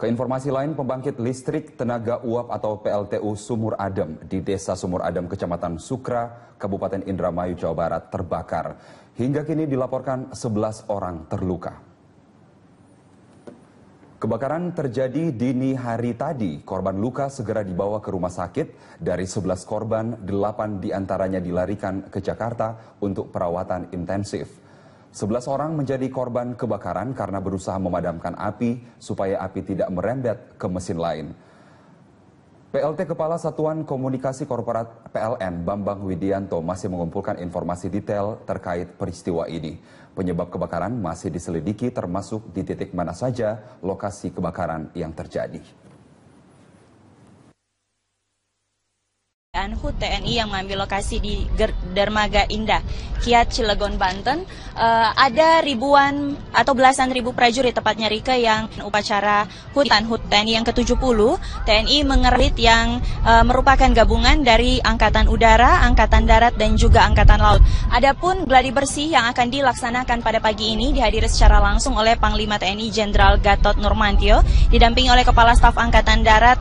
Ke informasi lain, pembangkit listrik tenaga uap atau PLTU Sumur Adem di Desa Sumur Adem, Kecamatan Sukra, Kabupaten Indramayu, Jawa Barat terbakar. Hingga kini dilaporkan 11 orang terluka. Kebakaran terjadi dini hari tadi. Korban luka segera dibawa ke rumah sakit. Dari 11 korban, 8 diantaranya dilarikan ke Jakarta untuk perawatan intensif. 11 orang menjadi korban kebakaran karena berusaha memadamkan api supaya api tidak merembet ke mesin lain. PLT Kepala Satuan Komunikasi Korporat PLN Bambang Widianto masih mengumpulkan informasi detail terkait peristiwa ini. Penyebab kebakaran masih diselidiki termasuk di titik mana saja lokasi kebakaran yang terjadi. HUT TNI yang mengambil lokasi di Dermaga Indah, Kiat, Cilegon, Banten. Ada ribuan atau belasan ribu prajurit, tepatnya Rike, yang upacara HUT TNI yang ke-70. TNI mengerit yang merupakan gabungan dari Angkatan Udara, Angkatan Darat, dan juga Angkatan Laut. Adapun gladi bersih yang akan dilaksanakan pada pagi ini dihadiri secara langsung oleh Panglima TNI Jenderal Gatot Nurmantio, didampingi oleh Kepala Staf Angkatan Darat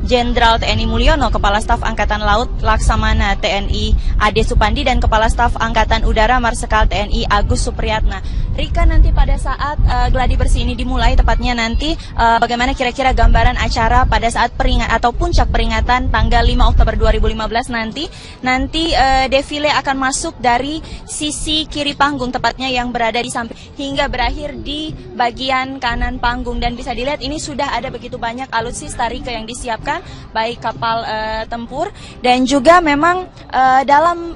Jenderal TNI Mulyono, Kepala Staf Angkatan Laut Laksamana TNI Ade Supandi, dan Kepala Staf Angkatan Udara Marsikal TNI Agus Supriyatna. Rika, nanti pada saat gladi bersih ini dimulai, tepatnya nanti bagaimana kira-kira gambaran acara pada saat atau puncak peringatan tanggal 5 Oktober 2015 nanti defile akan masuk dari sisi kiri panggung, tepatnya yang berada di samping, hingga berakhir di bagian kanan panggung. Dan bisa dilihat ini sudah ada begitu banyak alutsista Rika yang disiapkan, baik kapal tempur dan juga memang dalam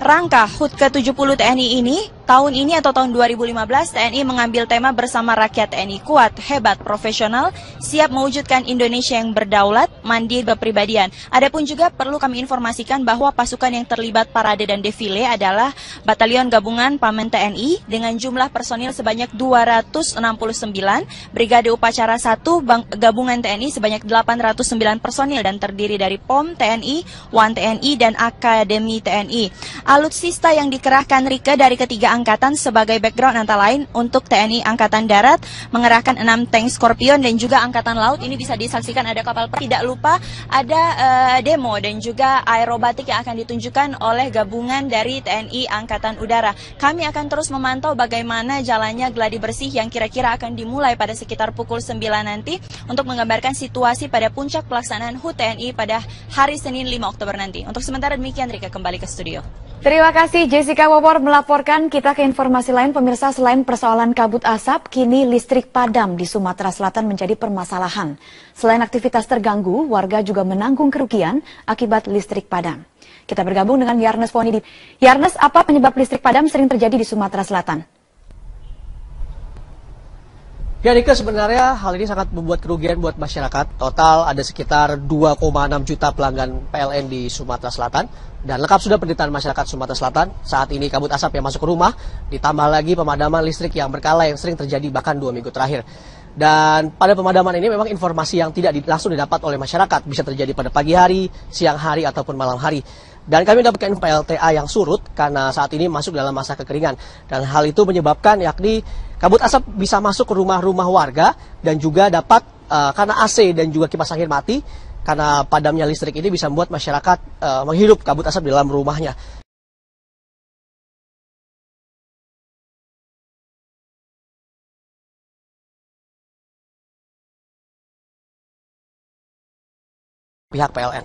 rangka HUT ke-70 TNI ini, tahun ini atau tahun 2015, TNI mengambil tema bersama rakyat TNI kuat, hebat, profesional, siap mewujudkan Indonesia yang berdaulat, mandiri, berpribadian. Adapun juga perlu kami informasikan bahwa pasukan yang terlibat parade dan defile adalah Batalion Gabungan Pamen TNI dengan jumlah personil sebanyak 269, Brigade Upacara 1 Gabungan TNI sebanyak 809 personil dan terdiri dari POM TNI, WAN TNI, dan Akademi TNI. Alutsista yang dikerahkan Rike dari ketiga angkatan sebagai background antara lain untuk TNI Angkatan Darat mengerahkan 6 tank Scorpion, dan juga Angkatan Laut ini bisa disaksikan ada kapal perang. Tidak lupa ada demo dan juga aerobatik yang akan ditunjukkan oleh gabungan dari TNI Angkatan Udara. Kami akan terus memantau bagaimana jalannya gladi bersih yang kira-kira akan dimulai pada sekitar pukul 9 nanti untuk menggambarkan situasi pada puncak pelaksanaan HUT TNI pada hari Senin 5 Oktober nanti. Untuk sementara demikian, Rika kembali ke studio. Terima kasih Jessica Wawor melaporkan. Kita ke informasi lain, pemirsa. Selain persoalan kabut asap, kini listrik padam di Sumatera Selatan menjadi permasalahan. Selain aktivitas terganggu, warga juga menanggung kerugian akibat listrik padam. Kita bergabung dengan Yarnes Poni. Yarnes, apa penyebab listrik padam sering terjadi di Sumatera Selatan? Ya Rika, sebenarnya hal ini sangat membuat kerugian buat masyarakat. Total ada sekitar 2,6 juta pelanggan PLN di Sumatera Selatan. Dan lengkap sudah penderitaan masyarakat Sumatera Selatan. Saat ini kabut asap yang masuk ke rumah, ditambah lagi pemadaman listrik yang berkala yang sering terjadi bahkan 2 minggu terakhir. Dan pada pemadaman ini memang informasi yang tidak langsung didapat oleh masyarakat. Bisa terjadi pada pagi hari, siang hari, ataupun malam hari. Dan kami mendapatkan PLTA yang surut karena saat ini masuk dalam masa kekeringan. Dan hal itu menyebabkan yakni kabut asap bisa masuk ke rumah-rumah warga dan juga dapat karena AC dan juga kipas angin mati, karena padamnya listrik ini bisa membuat masyarakat menghirup kabut asap di dalam rumahnya. Pihak PLN.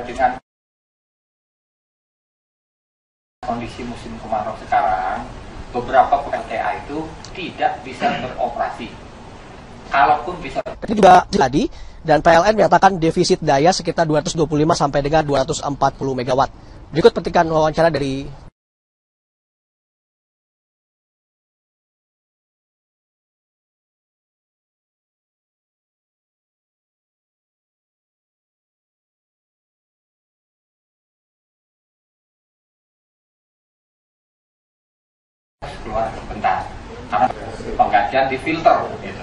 Dengan kondisi musim kemarau sekarang, beberapa PLTA itu tidak bisa beroperasi. Kalaupun bisa. Ini juga tadi, dan PLN menyatakan defisit daya sekitar 225 sampai dengan 240 megawatt. Berikut petikan wawancara dari keluar sebentar karena penggantian di filter gitu.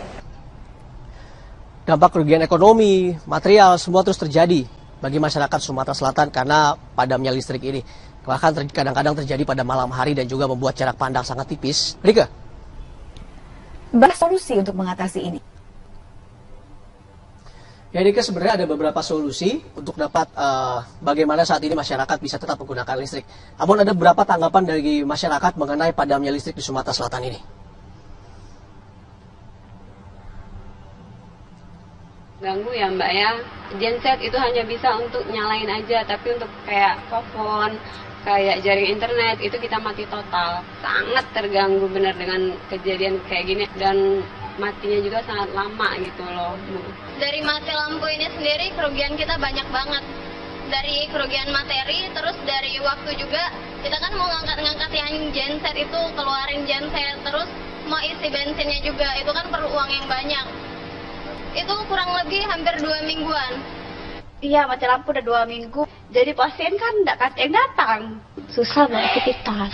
Dampak kerugian ekonomi, material, semua terus terjadi bagi masyarakat Sumatera Selatan karena padamnya listrik ini. Bahkan kadang-kadang terjadi pada malam hari dan juga membuat jarak pandang sangat tipis. Rika? Bahas solusi untuk mengatasi ini. Ya, Dika, sebenarnya ada beberapa solusi untuk dapat bagaimana saat ini masyarakat bisa tetap menggunakan listrik. Namun ada beberapa tanggapan dari masyarakat mengenai padamnya listrik di Sumatera Selatan ini. Ganggu ya Mbak ya, genset itu hanya bisa untuk nyalain aja, tapi untuk kayak telepon, kayak jaring internet itu kita mati total. Sangat terganggu benar dengan kejadian kayak gini, dan matinya juga sangat lama gitu loh. Dari mati lampu ini sendiri kerugian kita banyak banget. Dari kerugian materi, terus dari waktu juga. Kita kan mau ngangkat-ngangkat yang genset itu, keluarin genset, terus mau isi bensinnya juga, itu kan perlu uang yang banyak. Itu kurang lebih hampir 2 mingguan. Iya, mati lampu udah 2 minggu. Jadi pasien kan nggak yang datang. Susah beraktivitas.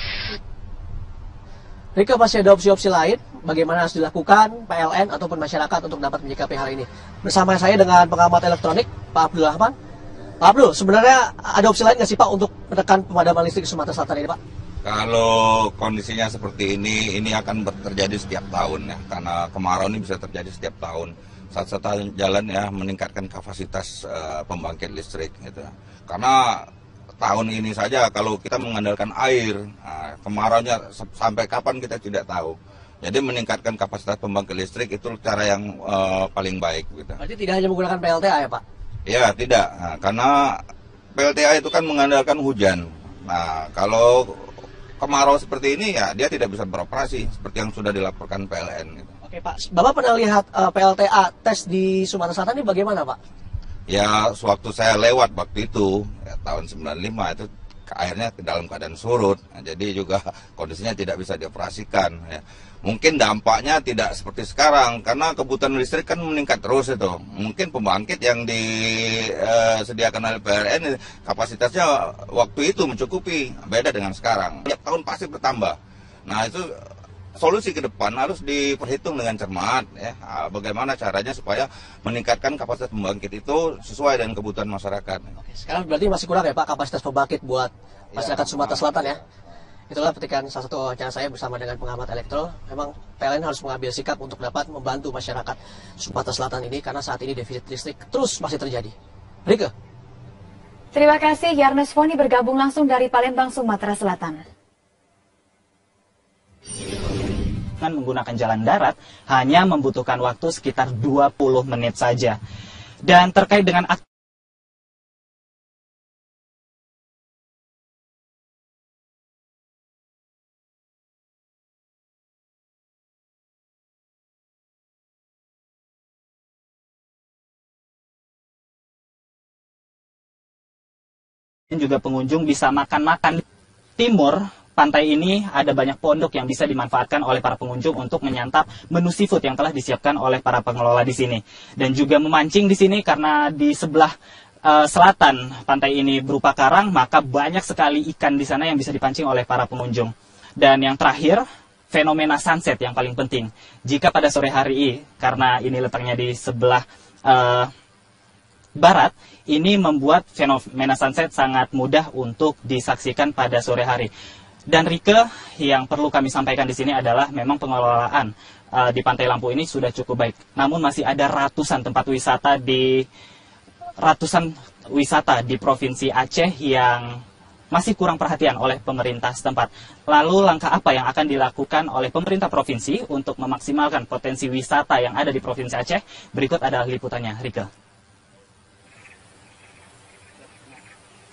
Rika, masih ada opsi-opsi lain bagaimana harus dilakukan PLN ataupun masyarakat untuk dapat menyikapi hal ini. Bersama saya dengan pengamat elektronik, Pak Abdul Rahman. Pak Abdul, sebenarnya ada opsi lain nggak sih Pak untuk menekan pemadaman listrik di Sumatera Selatan ini Pak? Kalau kondisinya seperti ini akan terjadi setiap tahun ya, karena kemarau ini bisa terjadi setiap tahun. Satu-satunya jalan ya meningkatkan kapasitas pembangkit listrik gitu. Karena tahun ini saja kalau kita mengandalkan air, kemaraunya sampai kapan kita tidak tahu. Jadi meningkatkan kapasitas pembangkit listrik itu cara yang paling baik gitu. Berarti tidak hanya menggunakan PLTA ya Pak? Ya tidak, karena PLTA itu kan mengandalkan hujan. Nah kalau kemarau seperti ini ya dia tidak bisa beroperasi seperti yang sudah dilaporkan PLN gitu. Oke Pak, Bapak pernah lihat PLTA tes di Sumatera Selatan ini bagaimana Pak? Ya, sewaktu saya lewat waktu itu, ya, tahun 95 itu airnya dalam keadaan surut. Nah, jadi juga kondisinya tidak bisa dioperasikan. Ya. Mungkin dampaknya tidak seperti sekarang, karena kebutuhan listrik kan meningkat terus itu. Mungkin pembangkit yang disediakan oleh PLN kapasitasnya waktu itu mencukupi, beda dengan sekarang. Tiap tahun pasti bertambah. Nah itu solusi ke depan harus diperhitung dengan cermat ya, bagaimana caranya supaya meningkatkan kapasitas pembangkit itu sesuai dengan kebutuhan masyarakat. Oke, sekarang berarti masih kurang ya Pak kapasitas pembangkit buat masyarakat Sumatera Selatan ya. Itulah petikan salah satu wawancara saya bersama dengan pengamat elektro. Memang PLN harus mengambil sikap untuk dapat membantu masyarakat Sumatera Selatan ini karena saat ini defisit listrik terus masih terjadi. Rika. Terima kasih Yarnes Foni bergabung langsung dari Palembang, Sumatera Selatan. Menggunakan jalan darat hanya membutuhkan waktu sekitar 20 menit saja. Dan terkait dengan juga pengunjung bisa makan-makan. Timur pantai ini ada banyak pondok yang bisa dimanfaatkan oleh para pengunjung untuk menyantap menu seafood yang telah disiapkan oleh para pengelola di sini. Dan juga memancing di sini karena di sebelah selatan pantai ini berupa karang, maka banyak sekali ikan di sana yang bisa dipancing oleh para pengunjung. Dan yang terakhir, fenomena sunset yang paling penting. Jika pada sore hari, karena ini letaknya di sebelah barat, ini membuat fenomena sunset sangat mudah untuk disaksikan pada sore hari. Dan Rike, yang perlu kami sampaikan di sini adalah memang pengelolaan di Pantai Lampu ini sudah cukup baik. Namun masih ada ratusan wisata di Provinsi Aceh yang masih kurang perhatian oleh pemerintah setempat. Lalu langkah apa yang akan dilakukan oleh pemerintah provinsi untuk memaksimalkan potensi wisata yang ada di Provinsi Aceh? Berikut adalah liputannya, Rike.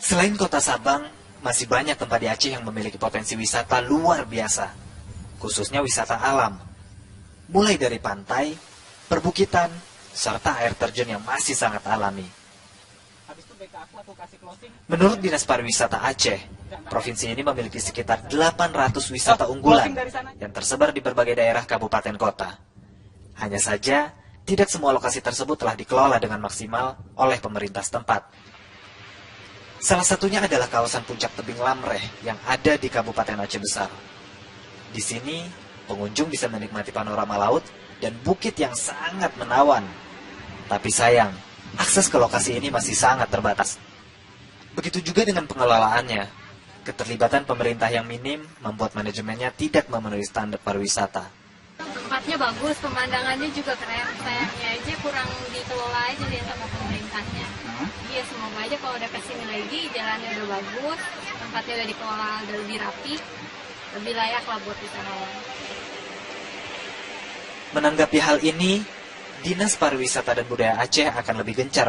Selain kota Sabang, masih banyak tempat di Aceh yang memiliki potensi wisata luar biasa, khususnya wisata alam. Mulai dari pantai, perbukitan, serta air terjun yang masih sangat alami. Menurut Dinas Pariwisata Aceh, provinsi ini memiliki sekitar 800 wisata unggulan yang tersebar di berbagai daerah kabupaten kota. Hanya saja, tidak semua lokasi tersebut telah dikelola dengan maksimal oleh pemerintah setempat. Salah satunya adalah kawasan puncak tebing Lamreh yang ada di Kabupaten Aceh Besar. Di sini, pengunjung bisa menikmati panorama laut dan bukit yang sangat menawan. Tapi sayang, akses ke lokasi ini masih sangat terbatas. Begitu juga dengan pengelolaannya. Keterlibatan pemerintah yang minim membuat manajemennya tidak memenuhi standar pariwisata. Tempatnya bagus, pemandangannya juga keren. Sayangnya aja kurang dikelola aja dia sama pemerintah. kesannya. Iya, semoga aja kalau udah kesini lagi jalannya udah bagus, tempatnya udah dikelola udah lebih rapi, lebih layak lah buat wisatawan. Menanggapi hal ini, Dinas Pariwisata dan Budaya Aceh akan lebih gencar